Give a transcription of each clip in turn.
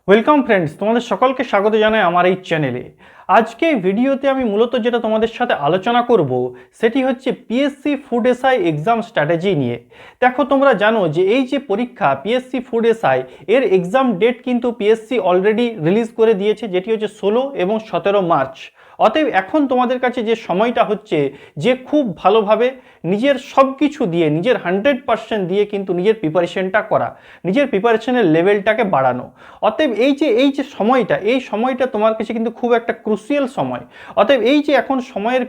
Welcome friends, তোমাদের সকলকে স্বাগত জানাই আমার এই চ্যানেলে। আজকে এই ভিডিওতে আমি মূলত যেটা তোমাদের সাথে আলোচনা করব সেটি হচ্ছে PSC food SI exam strategy নিয়ে। দেখো, তোমরা জানো যে এই যে পরীক্ষা পিএসসি ফুড এসআই এর এক্সাম ডেট কিন্তু পিএসসি অলরেডি রিলিজ করে দিয়েছে, যেটি হচ্ছে 16 এবং 17 মার্চ। অতএব এখন তোমাদের কাছে যে সময়টা হচ্ছে যে খুব ভালোভাবে নিজের সব কিছু দিয়ে, নিজের 100% দিয়ে কিন্তু নিজের প্রিপারেশনটা করা, নিজের প্রিপারেশনের লেভেলটাকে বাড়ানো। অতএব এই যে সময়টা তোমার কাছে কিন্তু খুব একটা ক্রুশিয়াল সময়। অতএব এই যে এখন সময়ের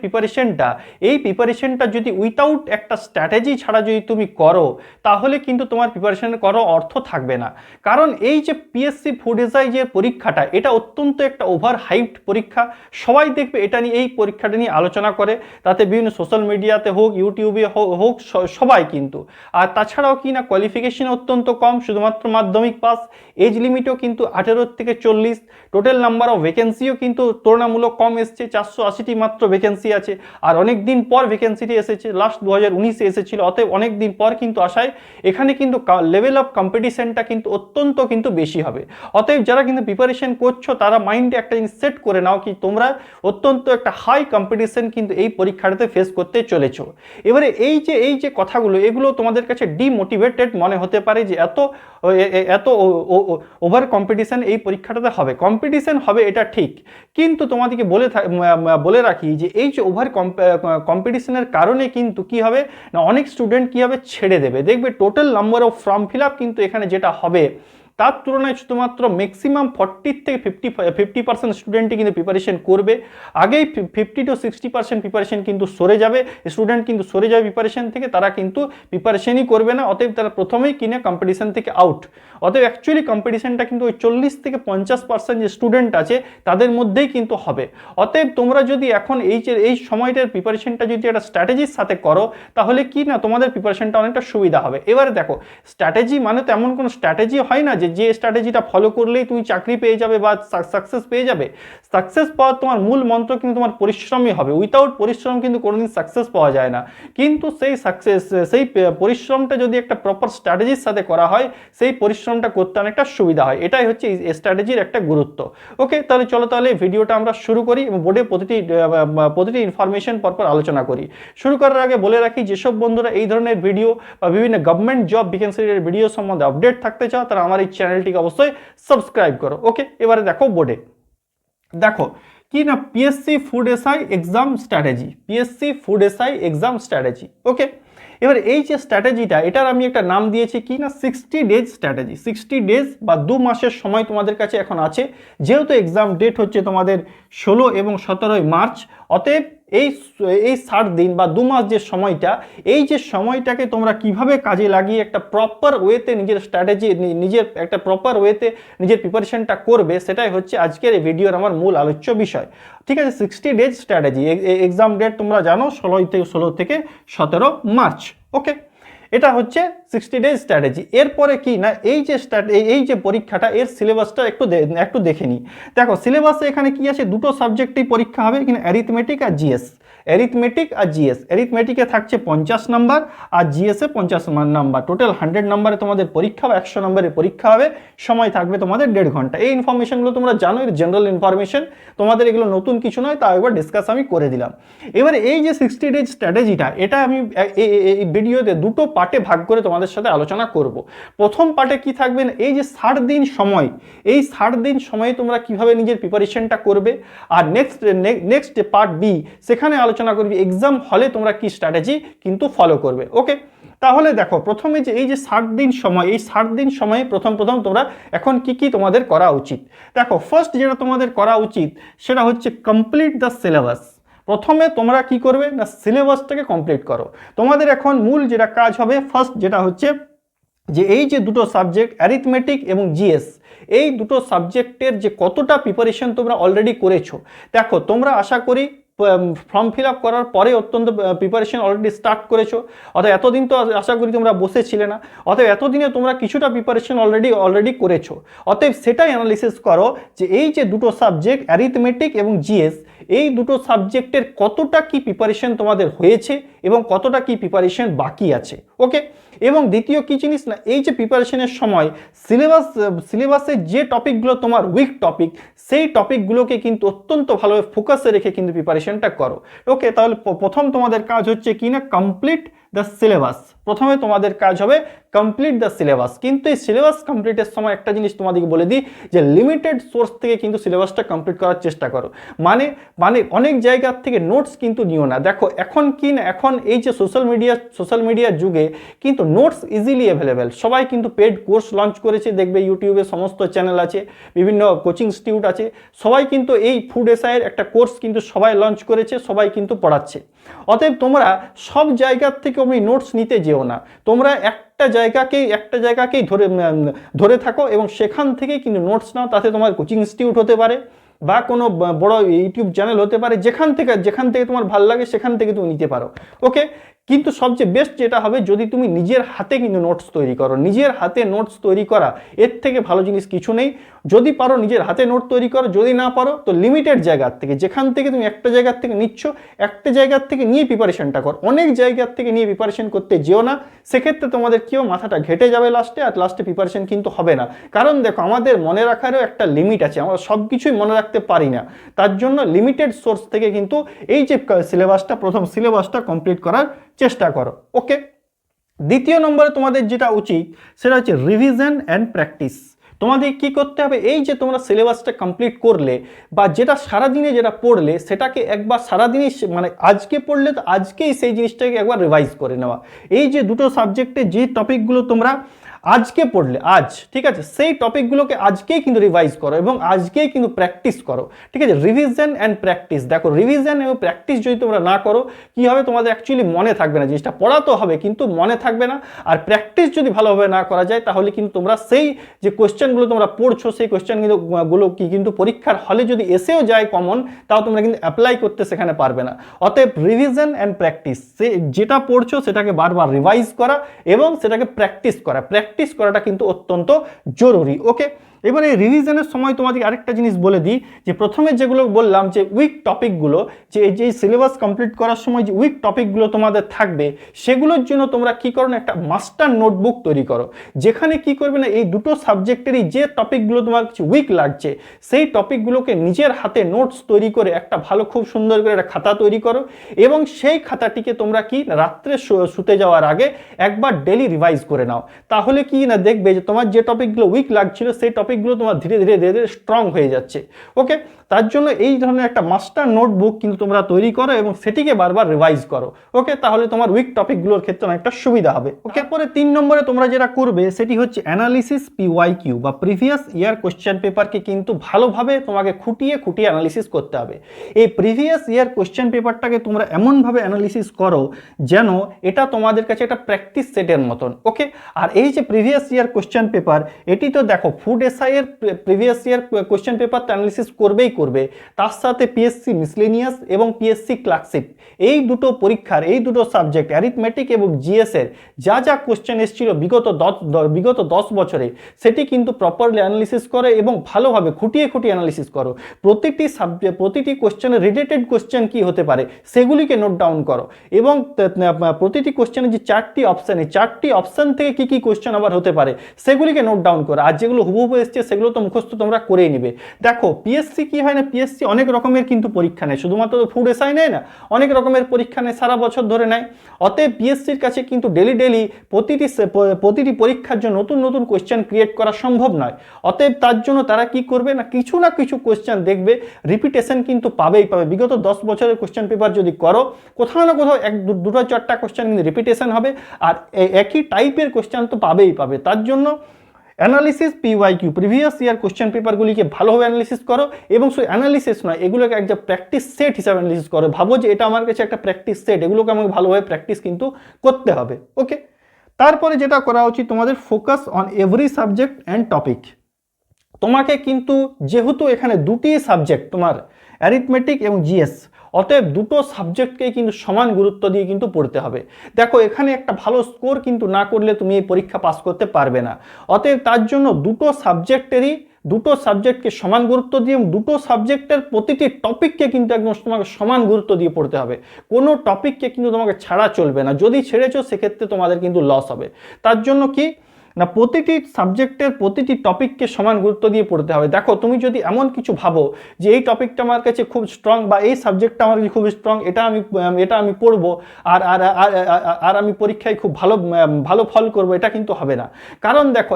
প্রিপারেশনটা যদি উইথাউট একটা স্ট্র্যাটেজি ছাড়া যদি তুমি করো, তাহলে কিন্তু তোমার প্রিপারেশনের কোনো অর্থ থাকবে না। কারণ এই যে পিএসসি ফুড এসআই যে পরীক্ষাটা, এটা অত্যন্ত একটা ওভার হাইপড পরীক্ষা। সবাই দেখবে এটা নিয়ে, এই পরীক্ষাটা নিয়ে আলোচনা করে, তাতে বিভিন্ন সোশ্যাল মিডিয়াতে হোক, ইউটিউবে হোক, সবাই কিন্তু। আর তাছাড়াও কি না, কোয়ালিফিকেশন অত্যন্ত কম, শুধুমাত্র মাধ্যমিক পাস। এজ লিমিটও কিন্তু 18 থেকে 40। টোটাল নাম্বার অফ ভ্যাকেন্সিও কিন্তু তুলনামূলক কম এসছে, 480টি মাত্র ভ্যাকেন্সি আছে। আর অনেক দিন পর ভ্যাকেন্সিটি এসেছে, লাস্ট 2019-এ এসেছিল। অতএব অনেক দিন পর কিন্তু আসায় এখানে কিন্তু লেভেল অফ কম্পিটিশনটা কিন্তু অত্যন্ত কিন্তু বেশি হবে। অতএব যারা কিন্তু প্রিপারেশন করছো, তারা মাইন্ডে একটা জিনিস সেট করে নাও কি তোমরা অত্যন্ত একটা হাই কম্পিটিশন কিন্তু এই পরীক্ষাটাতে ফেস করতে চলেছো। এবারে এই যে কথাগুলো, এগুলো তোমাদের কাছে ডিমোটিভেটেড মনে হতে পারে যে এত ওভার কম্পিটিশন এই পরীক্ষাটাতে হবে। কম্পিটিশন হবে, এটা ঠিক, কিন্তু তোমাদেরকে বলে রাখি যে এই যে ওভার কম্পিটিশনের কারণে কিন্তু কি হবে না, অনেক স্টুডেন্ট কি হবে, ছেড়ে দেবে। দেখবে total number of form fill up কিন্তু এখানে যেটা হবে, তার তুলনায় শুধুমাত্র ম্যাক্সিমাম 40 থেকে 50% স্টুডেন্টই কিন্তু প্রিপারেশন করবে। আগেই 50 to 60% প্রিপারেশন কিন্তু সরে যাবে, স্টুডেন্ট কিন্তু সরে যাবে প্রিপারেশন থেকে, তারা কিন্তু প্রিপারেশনই করবে না। অতএব তারা প্রথমেই কিনে কম্পিটিশন থেকে আউট। অতএব অ্যাকচুয়ালি কম্পিটিশনটা কিন্তু ওই 40 থেকে 50% যে স্টুডেন্ট আছে তাদের মধ্যেই কিন্তু হবে। অতএব তোমরা যদি এখন এই সময়টার প্রিপারেশনটা যদি একটা স্ট্র্যাটেজির সাথে করো, তাহলে কি না, তোমাদের প্রিপারেশনটা অনেকটা সুবিধা হবে। এবারে দেখো, স্ট্র্যাটেজি মানে তো এমন কোনো স্ট্র্যাটেজি হয় না যে স্ট্র্যাটেজিটা ফলো করলেই তুমি চাকরি পেয়ে যাবে বা সাকসেস পেয়ে যাবে। সাকসেস পাওয়ার তোমার মূল মন্ত্র কিন্তু তোমার পরিশ্রমই হবে। উইথাউট পরিশ্রম কিন্তু কোনোদিন সাকসেস পাওয়া যায় না। কিন্তু সেই পরিশ্রমটা যদি একটা প্রপার স্ট্র্যাটেজির সাথে করা হয়, সেই পরিশ্রমটা করতে অনেকটা সুবিধা হয়। এটাই হচ্ছে এই স্ট্র্যাটেজির একটা গুরুত্ব। ওকে, তাহলে চলো ভিডিওটা আমরা শুরু করি এবং বোর্ডে প্রতিটি ইনফরমেশন পরপর আলোচনা করি। শুরু করার আগে বলে রাখি, যেসব বন্ধুরা এই ধরনের ভিডিও বা বিভিন্ন গভর্নমেন্ট জব ভ্যাকেন্সির ভিডিও সম্বন্ধে আপডেট থাকতে চাও, তারা আমার এই চ্যানেলটিকে অবশ্যই সাবস্ক্রাইব করো। ওকে, এবারে দেখো বোর্ডে, দেখো কি না, PSC food SI exam strategy. Okay, এবার এই যে স্ট্র্যাটেজিটা, এটার আমি একটা নাম দিয়েছি কি না, 60 ডেজ স্ট্র্যাটেজি। 60 ডেজ বা 2 মাসের সময় তোমাদের কাছে এখন আছে, যেহেতু এক্সাম ডেট হচ্ছে তোমাদের 16 এবং 17 মার্চ। অতএব এই 60 দিন বা 2 মাস যে সময়টা, এই যে সময়টাকে তোমরা কিভাবে কাজে লাগিয়ে একটা প্রপার ওয়েতে নিজের স্ট্র্যাটেজি, একটা প্রপার ওয়েতে নিজের প্রিপারেশনটা করবে, সেটাই হচ্ছে আজকের এই ভিডিওর আমার মূল আলোচ্য বিষয়। ঠিক আছে, 60 ডেজ স্ট্র্যাটেজি। এক্সাম ডেট তোমরা জানো 16 থেকে 17 মার্চ। ওকে, এটা হচ্ছে 60 ডেজ স্ট্র্যাটেজি। এরপরে কি না, এই যে পরীক্ষাটা, এর সিলেবাসটা একটু দেখে নিই। দেখো, সিলেবাসে এখানে কি আছে, দুটো সাবজেক্টেই পরীক্ষা হবে, এখানে অ্যারিথমেটিক আর জিএস। অ্যারিথমেটিকে থাকছে 50 নাম্বার আর জিএসে 50 নাম্বার। টোটাল 100 নাম্বারে তোমাদের পরীক্ষা হবে, 100 নম্বরের পরীক্ষা হবে। সময় থাকবে তোমাদের 1.5 ঘন্টা। এই ইনফরমেশনগুলো তোমরা জানো, এর জেনারেল ইনফরমেশন, তোমাদের এগুলো নতুন কিছু নয়, তাও একবার ডিসকাস আমি করে দিলাম। এবারে এই যে 60 ডেজ স্ট্র্যাটেজিটা, এটা আমি এই ভিডিওতে দুটো পার্টে ভাগ করে তোমাদের সাথে আলোচনা করব। প্রথম পার্টে কি থাকবে, এই যে 60 দিন সময়, এই 60 দিন সময়ে তোমরা কিভাবে নিজের প্রিপারেশনটা করবে। আর নেক্সট পার্ট বি, সেখানে আলোচনা করবি এক্সাম হলে তোমরা কি স্ট্র্যাটেজি কিন্তু ফলো করবে। ওকে, তাহলে দেখো, প্রথমে যে এই যে 60 দিন সময়, এই 60 দিন সময়ে প্রথম তোমরা এখন কি তোমাদের করা উচিত। দেখো, ফার্স্ট যেটা তোমাদের করা উচিত সেটা হচ্ছে কমপ্লিট দ্য সিলেবাস। প্রথমে তোমরা কি করবে না, সিলেবাসটাকে কমপ্লিট করো। তোমাদের এখন মূল যেটা কাজ হবে, ফার্স্ট যেটা হচ্ছে যে এই যে দুটো সাবজেক্ট অ্যারিথমেটিক এবং জিএস, এই দুটো সাবজেক্টের যে কতটা প্রিপারেশন তোমরা অলরেডি করেছো। দেখো, তোমরা আশা করি ফর্ম ফিল আপ করার পরে অত্যন্ত প্রিপারেশন অলরেডি স্টার্ট করেছো। অর্থাৎ এতদিন তো আশা করি তোমরা বসেছিলে না। অতএব এতদিনে তোমরা কিছুটা প্রিপারেশন অলরেডি করেছো। অতএব সেটাই অ্যানালিসিস করো যে এই যে দুটো সাবজেক্ট অ্যারিথমেটিক এবং জিএস, এই দুটো সাবজেক্টের কতটা কি প্রিপারেশন তোমাদের হয়েছে, এবং কতটা কি প্রিপারেশন বাকি আছে। ওকে, এবং দ্বিতীয় কী জিনিস না, এই যে প্রিপারেশনের সময় সিলেবাসের যে টপিকগুলো তোমার উইক টপিক, সেই টপিকগুলোকে কিন্তু অত্যন্ত ভালোভাবে ফোকাসে রেখে কিন্তু প্রিপারেশনটা করো। ওকে, তাহলে প্রথম তোমাদের কাজ হচ্ছে কি না, কমপ্লিট দ্য সিলেবাস। প্রথমে তোমাদের কাজ হবে কমপ্লিট দ্য সিলেবাস। কিন্তু এই সিলেবাস কমপ্লিটের সময় একটা জিনিস তোমাদেরকে বলে দিই যে লিমিটেড সোর্স থেকে কিন্তু সিলেবাসটা কমপ্লিট করার চেষ্টা করো। মানে অনেক জায়গার থেকে নোটস কিন্তু নিও না। দেখো এখন কি না, এখন এই যে সোশ্যাল মিডিয়ার যুগে কিন্তু নোটস ইজিলি অ্যাভেলেবেল। সবাই কিন্তু পেড কোর্স লঞ্চ করেছে, দেখবে ইউটিউবে সমস্ত চ্যানেল আছে, বিভিন্ন কোচিং ইনস্টিটিউট আছে, সবাই কিন্তু এই ফুড এসআইয়ের একটা কোর্স কিন্তু সবাই লঞ্চ করেছে, সবাই কিন্তু পড়াচ্ছে। অতএব তোমরা সব জায়গার থেকে আমি নোটস নিতে যেও না, তোমরা একটা জায়গাকেই ধরে থাকো এবং সেখান থেকেই কিন্তু নোটস নাও। তাতে তোমার কোচিং ইনস্টিটিউট হতে পারে বা কোনো বড় ইউটিউব চ্যানেল হতে পারে, যেখান থেকে তোমার ভালো লাগে সেখান থেকে তুমি নিতে পারো। ওকে, কিন্তু সবচেয়ে বেস্ট যেটা হবে, যদি তুমি নিজের হাতে কিন্তু নোটস তৈরি করো। নিজের হাতে নোটস তৈরি করা এর থেকে ভালো জিনিস কিছু নেই। যদি পারো নিজের হাতে নোট তৈরি করো, যদি না পারো তো লিমিটেড জায়গার থেকে, যেখান থেকে তুমি একটা জায়গার থেকে নিচ্ছ, একটা জায়গার থেকে নিয়ে প্রিপারেশনটা কর। অনেক জায়গার থেকে নিয়ে প্রিপারেশন করতে যেও না, সেক্ষেত্রে তোমাদের কেউ মাথাটা ঘেটে যাবে লাস্টে, আর লাস্টে প্রিপারেশন কিন্তু হবে না। কারণ দেখো, আমাদের মনে রাখারও একটা লিমিট আছে, আমরা সব কিছুই মনে রাখতে পারি না। তার জন্য লিমিটেড সোর্স থেকে কিন্তু এই যে প্রথম সিলেবাসটা কমপ্লিট করার চেষ্টা করো। ওকে, দ্বিতীয় নম্বরে তোমাদের যেটা উচিত সেটা হচ্ছে রিভিশন অ্যান্ড প্র্যাকটিস। তোমাদের কি করতে হবে, এই যে তোমরা সিলেবাসটা কমপ্লিট করলে বা যেটা সারাদিনে যেটা পড়লে সেটাকে একবার সারাদিনই, মানে আজকে পড়লে তো আজকেই সেই জিনিসটাকে একবার রিভাইজ করে নেওয়া। এই যে দুটো সাবজেক্টে যে টপিকগুলো তোমরা আজকে পড়লে, ঠিক আছে, সেই টপিকগুলোকে আজকেই কিন্তু রিভাইজ করো এবং আজকেই কিন্তু প্র্যাকটিস করো। ঠিক আছে, রিভিশন অ্যান্ড প্র্যাকটিস। দেখো, রিভিশন এবং প্র্যাকটিস যদি তোমরা না করো, কি হবে, তোমাদের অ্যাকচুয়ালি মনে থাকবে না জিনিসটা। পড়া তো হবে কিন্তু মনে থাকবে না। আর প্র্যাকটিস যদি ভালোভাবে না করা যায়, তাহলে কিন্তু তোমরা সেই যে কোয়েশ্চেনগুলো তোমরা পড়ছো, সেই কোয়েশ্চেনগুলো কিন্তু পরীক্ষার হলে যদি এসেও যায় কমন, তাও তোমরা কিন্তু অ্যাপ্লাই করতে সেখানে পারবে না। অতএব রিভিশন অ্যান্ড প্র্যাকটিস, যেটা পড়ছো সেটাকে বারবার রিভাইজ করা এবং সেটাকে প্র্যাকটিস করাটা কিন্তু অত্যন্ত জরুরি। ওকে, এবার এই রিভিশনের সময় তোমাদের আরেকটা জিনিস বলে দিই, যে প্রথমে যেগুলো বললাম যে উইক টপিকগুলো, যে সিলেবাস কমপ্লিট করার সময় যে উইক টপিকগুলো তোমাদের থাকবে, সেগুলোর জন্য তোমরা কি করো না, একটা মাস্টার নোটবুক তৈরি করো। যেখানে কি করবে না, এই দুটো সাবজেক্টেরই যে টপিকগুলো তোমার কিছু উইক লাগছে, সেই টপিকগুলোকে নিজের হাতে নোটস তৈরি করে একটা ভালো, খুব সুন্দর করে একটা খাতা তৈরি করো এবং সেই খাতাটিকে তোমরা কি রাত্রে শুতে যাওয়ার আগে একবার ডেলি রিভাইজ করে নাও। তাহলে কি না, দেখবে যে তোমার যে টপিকগুলো উইক লাগছিল, সেই টপিকগুলো তোমার ধীরে ধীরে স্ট্রং হয়ে যাচ্ছে। ওকে, তার জন্য এই ধরনের একটা মাস্টার নোটবুক কিন্তু তোমরা তৈরি করো এবং সেটিকে বারবার রিভাইজ করো। ওকে, তাহলে তোমার উইক টপিকগুলোর ক্ষেত্রে অনেকটা সুবিধা হবে। ওকে, পরে 3 নম্বরে তোমরা যেটা করবে সেটি হচ্ছে অ্যানালিসিস PYQ বা প্রিভিয়াস ইয়ার কোশ্চেন পেপারকে কিন্তু ভালোভাবে তোমাকে খুঁটিয়ে অ্যানালিসিস করতে হবে। এই প্রিভিয়াস ইয়ার কোশ্চেন পেপারটাকে তোমরা এমনভাবে অ্যানালিসিস করো যেন এটা তোমাদের কাছে একটা প্র্যাকটিস সেটের মতন। ওকে, আর এই যে প্রিভিয়াস ইয়ার কোশ্চেন পেপার, এটি তো দেখো ফুড এসআই এর প্রিভিয়াস ইয়ার কোশ্চেন পেপার তো অ্যানালিসিস করবে, তার সাথে পিএসসি মিসলেনিয়াস এবং পিএসসি ক্লার্কশিপ, এই দুটো পরীক্ষার এই দুটো সাবজেক্ট অ্যারিথমেটিক এবং জিএস এর যা কোশ্চেন এসেছিল বিগত 10 বছরে, সেটি কিন্তু প্রপারলি অ্যানালিসিস করে এবং ভালোভাবে খুঁটিয়ে অ্যানালিসিস করো। প্রতিটি কোশ্চেনের রিলেটেড কোশ্চেন কি হতে পারে সেগুলিকে নোট ডাউন করো এবং প্রতিটি কোশ্চেনের যে 4টি অপশন, এই 4টি অপশন থেকে কি কোশ্চেন আবার হতে পারে সেগুলিকে নোট ডাউন করো। আর যেগুলো হুবহু এসছে সেগুলো তো মুখস্থ তোমরা করেই নিবে। দেখো, পিএসসি কি হয় না, পিএসসি অনেক রকমের কিন্তু পরীক্ষা নেয়, শুধুমাত্র ফুড এসআই নেয় না, অনেক রকমের পরীক্ষা নেয়, সারা বছর ধরে নেয়। অতএব পিএসসির কাছে কিন্তু ডেলি প্রতিটি পরীক্ষার জন্য নতুন কোশ্চেন ক্রিয়েট করা সম্ভব নয়। অতএব তার জন্য তারা কি করবে না, কিছু কোশ্চেন দেখবে রিপিটেশন কিন্তু পাবেই। বিগত 10 বছরের কোশ্চেন পেপার যদি করো, কোথাও না কোথাও 2-4টা কোশ্চেন কিন্তু রিপিটেশন হবে, আর একই টাইপের কোশ্চেন তো পাবে। তার জন্য analysis PYQ previous year question পেপারগুলিকে ভালোভাবে অ্যানালিসিস করো এবং সেই অ্যানালিসিস নয়, এগুলোকে একটা প্র্যাকটিস সেট হিসাবে অ্যানালিসিস করো। ভাবো যে এটা আমার কাছে একটা প্র্যাকটিস সেট, এগুলোকে আমাকে ভালোভাবে প্র্যাকটিস কিন্তু করতে হবে। ওকে, তারপরে যেটা করা উচিত তোমাদের, focus on every subject and topic. তোমাকে কিন্তু যেহেতু এখানে দুটি সাবজেক্ট তোমার অ্যারিথমেটিক এবং জিএস, অতএব দুটো সাবজেক্টকেই কিন্তু সমান গুরুত্ব দিয়ে কিন্তু পড়তে হবে। দেখো, এখানে একটা ভালো স্কোর কিন্তু না করলে তুমি এই পরীক্ষা পাস করতে পারবে না। অতএব তার জন্য দুটো সাবজেক্টেরই দুটো সাবজেক্টকে সমান গুরুত্ব দিয়ে, দুটো সাবজেক্টের প্রতিটি টপিককে কিন্তু একদম তোমাকে সমান গুরুত্ব দিয়ে পড়তে হবে। কোনো টপিককে কিন্তু তোমাকে ছাড়া চলবে না, যদি ছেড়েছো সেক্ষেত্রে তোমাদের কিন্তু লস হবে। তার জন্য কি না, প্রতিটি সাবজেক্টের প্রতিটি টপিককে সমান গুরুত্ব দিয়ে পড়তে হবে। দেখো তুমি যদি এমন কিছু ভাবো যে এই টপিকটা আমার কাছে খুব স্ট্রং বা এই সাবজেক্টটা আমার কাছে খুব স্ট্রং, এটা আমি পড়বো আর আর আর আমি পরীক্ষায় খুব ভালো ফল করব, এটা কিন্তু হবে না। কারণ দেখো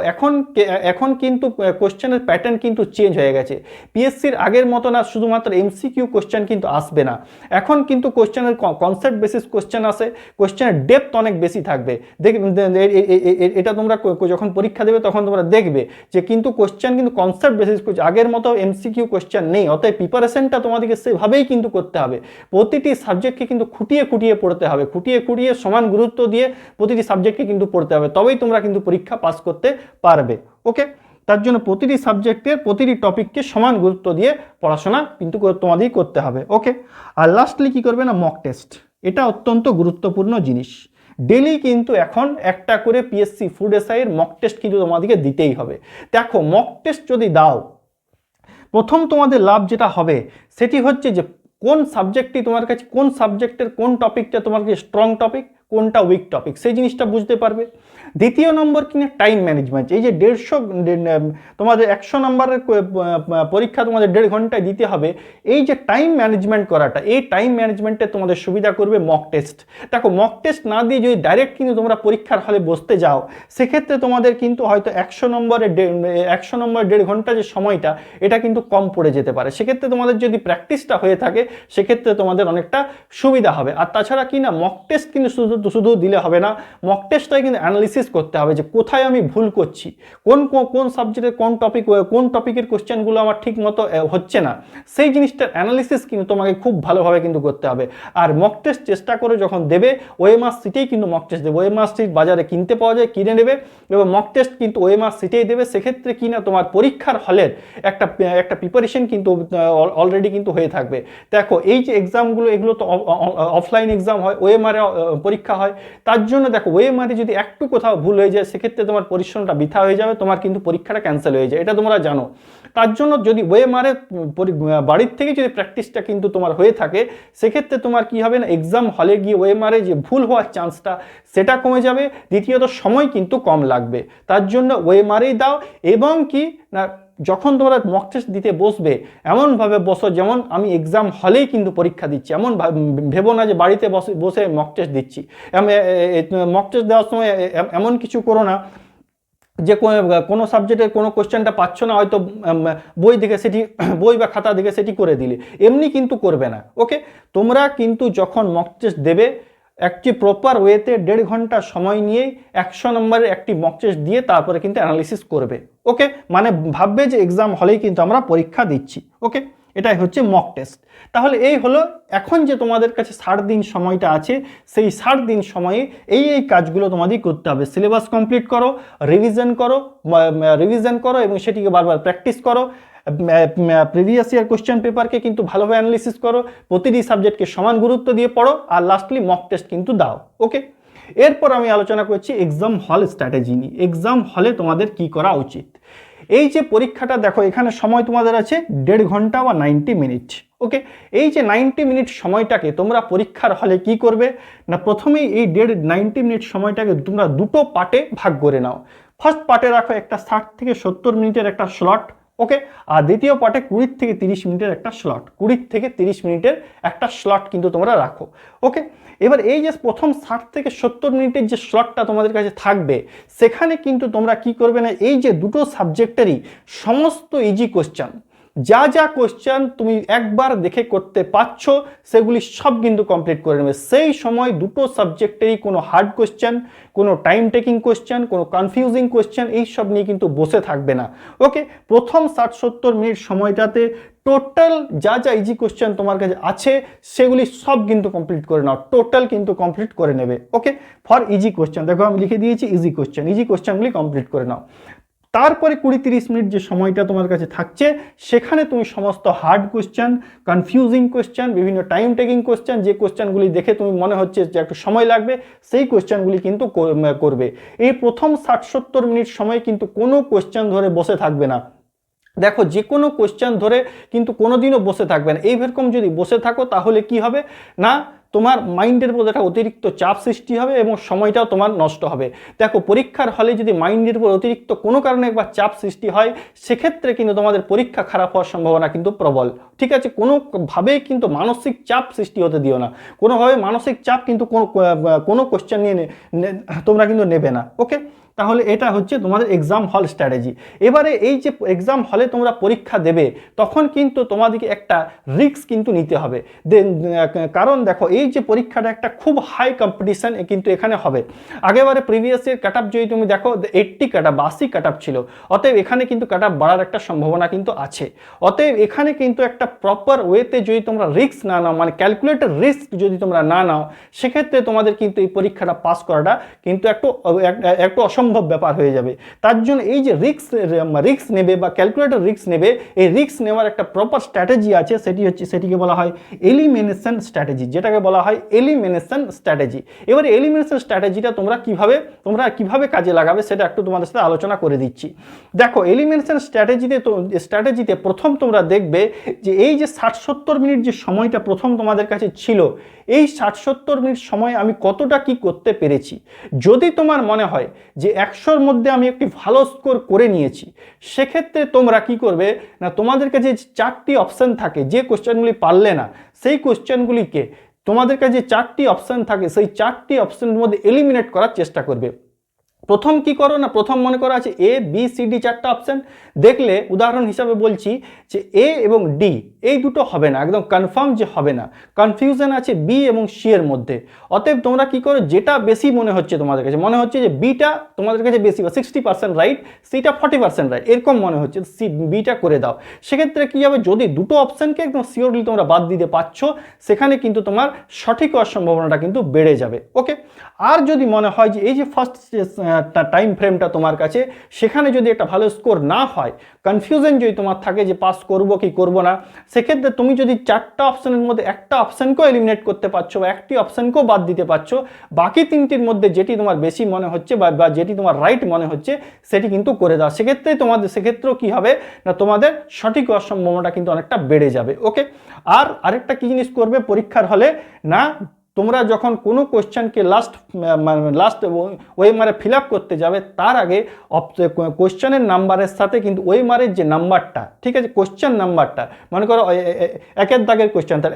এখন কিন্তু কোশ্চেনের প্যাটার্ন কিন্তু চেঞ্জ হয়ে গেছে। পিএসসির আগের মতো না শুধুমাত্র এমসিকিউ কোশ্চেন কিন্তু আসবে না, এখন কিন্তু কোশ্চেনের কনসেপ্ট বেসিস কোশ্চেন আসে, কোশ্চেনের ডেপথ অনেক বেশি থাকবে। এটা তোমরা যখন পরীক্ষা দেবে তখন তোমরা দেখবে যে কিন্তু কোশ্চেন কিন্তু কনসেপ্ট বেসিস, আগের মতো এমসিকিউ কোশ্চেন নেই। অতএব প্রিপারেশনটা তোমাদেরকে সেভাবেই কিন্তু করতে হবে, প্রতিটি সাবজেক্টকে কিন্তু খুঁটিয়ে পড়তে হবে, খুঁটিয়ে সমান গুরুত্ব দিয়ে প্রতিটি সাবজেক্টকে কিন্তু পড়তে হবে, তবেই তোমরা কিন্তু পরীক্ষা পাস করতে পারবে। ওকে, তার জন্য প্রতিটি সাবজেক্টের প্রতিটি টপিককে সমান গুরুত্ব দিয়ে পড়াশোনা কিন্তু তোমাদেরই করতে হবে। ওকে, আর লাস্টলি কি করবে না, মক টেস্ট। এটা অত্যন্ত গুরুত্বপূর্ণ জিনিস। ডেলি কিন্তু এখন একটা করে পিএসসি ফুড এসআইয়ের মক টেস্ট কিন্তু তোমাদেরকে দিতেই হবে। দেখো মক টেস্ট যদি দাও, প্রথম তোমাদের লাভ যেটা হবে সেটি হচ্ছে যে কোন সাবজেক্টটি তোমার কাছে, কোন সাবজেক্টের কোন টপিকটা তোমার কাছে স্ট্রং টপিক, কোনটা উইক টপিক, সেই জিনিসটা বুঝতে পারবে। দ্বিতীয় নম্বর কিনা টাইম ম্যানেজমেন্ট। এই যে 150 তোমাদের 100 নম্বরের পরীক্ষা তোমাদের 1.5 ঘন্টায় দিতে হবে, এই যে টাইম ম্যানেজমেন্ট করাটা, এই টাইম ম্যানেজমেন্টে তোমাদের সুবিধা করবে মক টেস্ট। দেখো মক টেস্ট না দিয়ে যদি ডাইরেক্ট কিন্তু তোমরা পরীক্ষার হলে বসতে যাও, সেক্ষেত্রে তোমাদের কিন্তু হয়তো 100 নম্বরে 1.5 ঘন্টা যে সময়টা, এটা কিন্তু কম পড়ে যেতে পারে। সেক্ষেত্রে তোমাদের যদি প্র্যাকটিসটা হয়ে থাকে সেক্ষেত্রে তোমাদের অনেকটা সুবিধা হবে। আর তাছাড়া কি না, মক টেস্ট কিন্তু শুধু দিলে হবে না, মক টেস্টটাই কিন্তু অ্যানালিসিস করতে হবে যে কোথায় আমি ভুল করছি, কোন সাবজেক্টের কোন টপিকের কোশ্চেনগুলো আমার ঠিক মতো হচ্ছে না, সেই জিনিসটার অ্যানালিসিস কিন্তু তোমাকে খুব ভালোভাবে কিন্তু করতে হবে। আর মক টেস্ট চেষ্টা করে যখন দেবে, ওএমআর সিটেই কিন্তু মক টেস্ট দেবে। ওএমআর সিট বাজারে কিনতে পাওয়া যায়, কিনে নেবে এবং মক টেস্ট কিন্তু ওএমআর সিটেই দেবে। সেক্ষেত্রে কি না, তোমার পরীক্ষার হলের একটা প্রিপারেশন কিন্তু অলরেডি কিন্তু হয়ে থাকবে। দেখো এই যে এক্সামগুলো, এগুলো তো অফলাইন এক্সাম হয়, ওএমআর পরীক্ষা হয়। তার জন্য দেখো ওএমআরে যদি একটু কোথাও ভুল হয়ে যায়, সেক্ষেত্রে তোমার পরিশ্রমটা বৃথা হয়ে যাবে, তোমার কিন্তু পরীক্ষাটা ক্যান্সেল হয়ে যায়, এটা তোমরা জানো। তার জন্য যদি ওএমআরে বাড়ির থেকে যদি প্র্যাকটিসটা কিন্তু তোমার হয়ে থাকে, সেক্ষেত্রে তোমার কি হবে না, এক্সাম হলে গিয়ে ওএমআরে যে ভুল হওয়ার চান্সটা সেটা কমে যাবে। দ্বিতীয়ত সময় কিন্তু কম লাগবে। তার জন্য ওএমআরেই দাও, এবং কি না যখন তোমরা মক টেস্ট দিতে বসবে, এমনভাবে বসো যেমন আমি এক্সাম হলেই কিন্তু পরীক্ষা দিচ্ছি। এমন ভেবো না যে বাড়িতে বসে মক টেস্ট দিচ্ছি। মক টেস্ট দেওয়ার সময় এমন কিছু করো না যে কোনো সাবজেক্টের কোনো কোশ্চেনটা পাচ্ছ না, হয়তো বই বা খাতা দেখে সেটি করে দিলে, এমনি কিন্তু করবে না। ওকে, তোমরা কিন্তু যখন মক টেস্ট দেবে, একটি প্রপার ওয়েতে 1.5 ঘন্টা সময় নিয়ে 100 নম্বরের একটি মক টেস্ট দিয়ে তারপরে কিন্তু অ্যানালিসিস করবে। ওকে, মানে ভাববে যে এক্সাম হলেই কিন্তু আমরা পরীক্ষা দিচ্ছি। ওকে, এটাই হচ্ছে মক টেস্ট। তাহলে এই হলো, এখন যে তোমাদের কাছে 60 দিন সময়টা আছে, সেই 60 দিন সময়ে এই কাজগুলো তোমাদের করতে হবে। সিলেবাস কমপ্লিট করো, রিভিশন করো এবং সেটিকে বারবার প্র্যাকটিস করো। প্রিভিয়াস ইয়ার কোশ্চেন পেপারকে কিন্তু ভালোভাবে অ্যানালিসিস করো, প্রতিটি সাবজেক্টকে সমান গুরুত্ব দিয়ে পড়ো, আর লাস্টলি মক টেস্ট কিন্তু দাও। ওকে, এরপর আমি আলোচনা করছি এক্সাম হল স্ট্র্যাটেজি নিয়ে। এক্সাম হলে তোমাদের কি করা উচিত। এই যে পরীক্ষাটা দেখো, এখানে সময় তোমাদের আছে 1.5 ঘন্টা বা 90 মিনিট। ওকে, এই যে 90 মিনিট সময়টাকে তোমরা পরীক্ষার হলে কি করবে না, প্রথমেই এই 90 মিনিট সময়টাকে তোমরা দুটো পার্টে ভাগ করে নাও। ফার্স্ট পার্টে রাখো একটা 60 থেকে 70 মিনিটের একটা স্লট। ওকে, আর দ্বিতীয় পার্টে 20 থেকে 30 মিনিটের একটা স্লট। 20 থেকে 30 মিনিটের একটা স্লট কিন্তু তোমরা রাখো। ওকে, এবার এই যে প্রথম 60 থেকে 70 মিনিটের যে স্লটটা তোমাদের কাছে থাকবে, সেখানে কিন্তু তোমরা কি করবে না, এই যে দুটো সাবজেক্টেরই সমস্ত ইজি কোশ্চেন, যা কোশ্চেন তুমি একবার দেখে করতে পারছো, সেগুলি সব কিন্তু কমপ্লিট করে নেবে। সেই সময় দুটো সাবজেক্টেরই কোনো হার্ড কোশ্চেন, কোনো টাইম টেকিং কোশ্চেন, কোনো কনফিউজিং কোশ্চেন, এই সব নিয়ে কিন্তু বসে থাকবে না। ওকে, প্রথম 60-70 মিনিট সময়টাতে টোটাল যা ইজি কোশ্চেন তোমার কাছে আছে, সেগুলি সব কিন্তু কমপ্লিট করে নাও, টোটাল কিন্তু কমপ্লিট করে নেবে। ওকে, ফর ইজি কোশ্চেন, দেখো আমি লিখে দিয়েছি ইজি কোশ্চেনগুলি কমপ্লিট করে নাও। তারপরে 20-30 মিনিট যে সময়টা তোমার কাছে থাকছে, সেখানে তুমি সমস্ত হার্ড কোশ্চেন, কনফিউজিং কোশ্চেন, বিভিন্ন টাইম টেকিং কোশ্চেন, যে কোশ্চেনগুলি দেখে তুমি মনে হচ্ছে যে একটু সময় লাগবে, সেই কোশ্চেনগুলি কিন্তু করবে। এই প্রথম 60-70 মিনিট সময় কিন্তু কোনো কোশ্চেন ধরে বসে থাকবে না। দেখো যে কোনো কোশ্চেন ধরে কিন্তু কোনোদিনও বসে থাকবে না। এইরকম যদি বসে থাকো তাহলে কি হবে না, তোমার মাইন্ডের মধ্যে একটা অতিরিক্ত চাপ সৃষ্টি হবে এবং সময়টাও তোমার নষ্ট হবে। দেখো পরীক্ষার হলে যদি মাইন্ডের উপর অতিরিক্ত কোনো কারণে একবার চাপ সৃষ্টি হয়, সেক্ষেত্রে কিন্তু তোমাদের পরীক্ষা খারাপ হওয়ার সম্ভাবনা কিন্তু প্রবল। ঠিক আছে, কোনোভাবেই কিন্তু মানসিক চাপ সৃষ্টি হতে দিও না। কোনোভাবে মানসিক চাপ কিন্তু কোনো কোশ্চেন নিয়ে তোমরা কিন্তু নেবে না। ওকে, তাহলে এটা হচ্ছে তোমাদের এক্সাম হল স্ট্র্যাটেজি। এবারে এই যে এক্সাম হলে তোমরা পরীক্ষা দেবে, তখন কিন্তু তোমাদেরকে একটা রিস্ক কিন্তু নিতে হবে। কারণ দেখো এই যে পরীক্ষাটা একটা খুব হাই কম্পিটিশান কিন্তু এখানে হবে। আগেবারে প্রিভিয়াস ইয়ার কাট আপ যদি তুমি দেখো 80 কাট আপ 80 কাট আপ ছিল, অতএব এখানে কিন্তু কাট আপ বাড়ার একটা সম্ভাবনা কিন্তু আছে। অতএব এখানে কিন্তু একটা প্রপার ওয়েতে যদি তোমরা রিস্ক না নাও, মানে ক্যালকুলেটেড রিস্ক যদি তোমরা না নাও, সেক্ষেত্রে তোমাদের কিন্তু এই পরীক্ষাটা পাস করাটা কিন্তু একটু অসম্ভব ব্যাপার হয়ে যাবে। তার জন্য এই যে রিস্ক নেবে বা ক্যালকুলেটেড রিস্ক নেবে, এই রিস্ক নেওয়ার একটা প্রপার স্ট্র্যাটেজি আছে, সেটিকে বলা হয় এলিমিনেশন স্ট্র্যাটেজি, যেটাকে বলা হয় এলিমিনেশন স্ট্র্যাটেজি। এবারে এলিমিনেশন স্ট্র্যাটেজিটা তোমরা কিভাবে কাজে লাগাবে সেটা একটু তোমাদের সাথে আলোচনা করে দিচ্ছি। দেখো এলিমিনেশন স্ট্র্যাটেজিতে প্রথম তোমরা দেখবে যে এই যে 60-70 মিনিট যে সময়টা প্রথম তোমাদের কাছে ছিল, এই 60-70 মিনিট সময় আমি কতটা কি করতে পেরেছি। যদি তোমার মনে হয় যে 100-র মধ্যে আমি একটি ভালো স্কোর করে নিয়েছি, সেক্ষেত্রে তোমরা কি করবে না, তোমাদের কাছে যে 4টি অপশান থাকে, যে কোশ্চেনগুলি পারলে না সেই কোশ্চেনগুলিকে তোমাদের কাছে যে 4টি অপশান থাকে, সেই 4টি অপশানের মধ্যে এলিমিনেট করার চেষ্টা করবে। প্রথম কি করো না, প্রথম মনে করো আছে এ বি সি ডি 4টা অপশান দেখলে, উদাহরণ হিসাবে বলছি যে এ এবং ডি এই দুটো হবে না, একদম কনফার্ম যে হবে না, কনফিউশন আছে বি এবং সি এর মধ্যে। অতএব তোমরা কি করো, যেটা বেশি মনে হচ্ছে তোমাদের কাছে, মনে হচ্ছে যে বিটা তোমাদের কাছে বেশি বা 60% রাইট, সিটা 40% রাইট, এরকম মনে হচ্ছে বিটা করে দাও। সেক্ষেত্রে কি হবে, যদি দুটো অপশানকে একদম সিওরলি তোমরা বাদ দিতে পারছো, সেখানে কিন্তু তোমার সঠিক হওয়ার সম্ভাবনাটা কিন্তু বেড়ে যাবে। ওকে, আর যদি মনে হয় যে এই যে ফার্স্ট টাইম ফ্রেমটা তোমার কাছে, সেখানে যদি একটা ভালো স্কোর না হয়, কনফিউশন যদি তোমার থাকে যে পাস করবো কি করবো না, সেক্ষেত্রে তুমি যদি 4টা অপশানের মধ্যে একটা অপশানকেও এলিমিনেট করতে পারছো বা একটি অপশানকেও বাদ দিতে পারছো, বাকি 3টির মধ্যে যেটি তোমার বেশি মনে হচ্ছে বা যেটি তোমার রাইট মনে হচ্ছে, সেটি কিন্তু করে দাও। সেক্ষেত্রেও কি হবে না, তোমাদের সঠিক হওয়ার সম্ভাবনাটা কিন্তু অনেকটা বেড়ে যাবে। ওকে, আর আরেকটা কি জিনিস করবে পরীক্ষার হলে না, তোমরা যখন কোনো কোশ্চেনকে লাস্ট ওয়েমারে ফিল আপ করতে যাবে, তার আগে কোশ্চেনের নাম্বারের সাথে কিন্তু ওয়েমারের যে নাম্বারটা, ঠিক আছে, কোশ্চেন নাম্বারটা, মনে করো একের দাগের কোশ্চেন, তার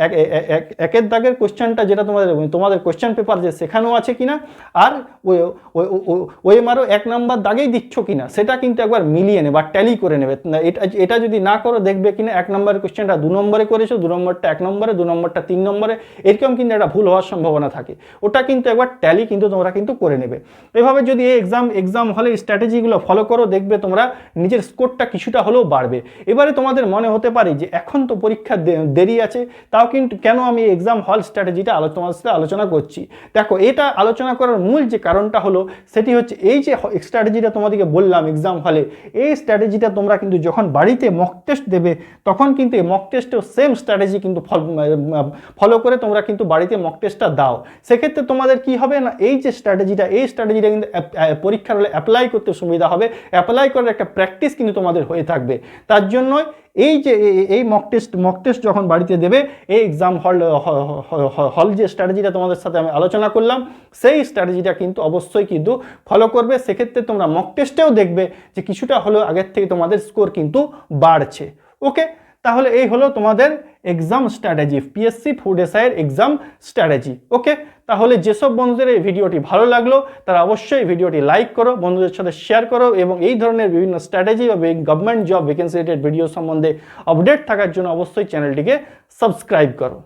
একের দাগের কোশ্চেনটা যেটা তোমাদের কোশ্চেন পেপার যে সেখানেও আছে কিনা, আর ওয়েমারও 1 নাম্বার দাগেই দিচ্ছ কিনা, সেটা কিন্তু একবার মিলিয়ে নেবে বা ট্যালি করে নেবে। এটা যদি না করো, দেখবে কিনা 1 নম্বরের কোশ্চেনটা 2 নম্বরে করেছো, 2 নম্বরটা 1 নম্বরে, 2 নম্বরটা 3 নম্বরে, এরকম কিন্তু একটা ভুল হওয়ার সম্ভাবনা থাকে। ওটা কিন্তু একবার ট্যালি কিন্তু তোমরা কিন্তু করে নেবে। এভাবে যদি এই এক্সাম হলে স্ট্র্যাটেজিগুলো ফলো করো, দেখবে তোমরা নিজের স্কোরটা কিছুটা হলেও বাড়বে। এবারে তোমাদের মনে হতে পারে যে এখন তো পরীক্ষা দেরি আছে, তাও কিন্তু কেন আমি এক্সাম হল স্ট্র্যাটেজিটা তোমাদের সাথে আলোচনা করছি। দেখো এটা আলোচনা করার মূল যে কারণটা হলো, সেটি হচ্ছে এই যে স্ট্র্যাটেজিটা তোমাদেরকে বললাম এক্সাম হলে, এই স্ট্র্যাটেজিটা তোমরা কিন্তু যখন বাড়িতে মক টেস্ট দেবে, তখন কিন্তু এই মক টেস্টেও সেম স্ট্র্যাটেজি কিন্তু ফলো করে তোমরা কিন্তু বাড়িতে মক টেস্টটা দাও। সেক্ষেত্রে তোমাদের কি হবে না, এই স্ট্র্যাটেজিটা কিন্তু পরীক্ষার হলে অ্যাপ্লাই করতে সুবিধা হবে, অ্যাপ্লাই করার একটা প্র্যাকটিস কিন্তু তোমাদের হয়ে থাকবে। তার জন্যই এই মক টেস্ট যখন বাড়িতে দেবে, এই এক্সাম হল যে স্ট্র্যাটেজিটা তোমাদের সাথে আমি আলোচনা করলাম, সেই স্ট্র্যাটেজিটা কিন্তু অবশ্যই কিন্তু ফলো করবে। সেক্ষেত্রে তোমরা মক টেস্টেও দেখবে যে কিছুটা হলেও আগের থেকে তোমাদের স্কোর কিন্তু বাড়ছে। ওকে, তাহলে এই হলো তোমাদের এক্সাম স্ট্র্যাটেজি, পিএসসি ফুড এসআইয়ের এক্সাম স্ট্র্যাটেজি। ওকে, তাহলে যেসব বন্ধুদের এই ভিডিওটি ভালো লাগলো, তারা অবশ্যই ভিডিওটি লাইক করো, বন্ধুদের সাথে শেয়ার করো, এবং এই ধরনের বিভিন্ন স্ট্র্যাটেজি বা government job vacancy related video সম্বন্ধে আপডেট থাকার জন্য অবশ্যই চ্যানেলটিকে সাবস্ক্রাইব করো।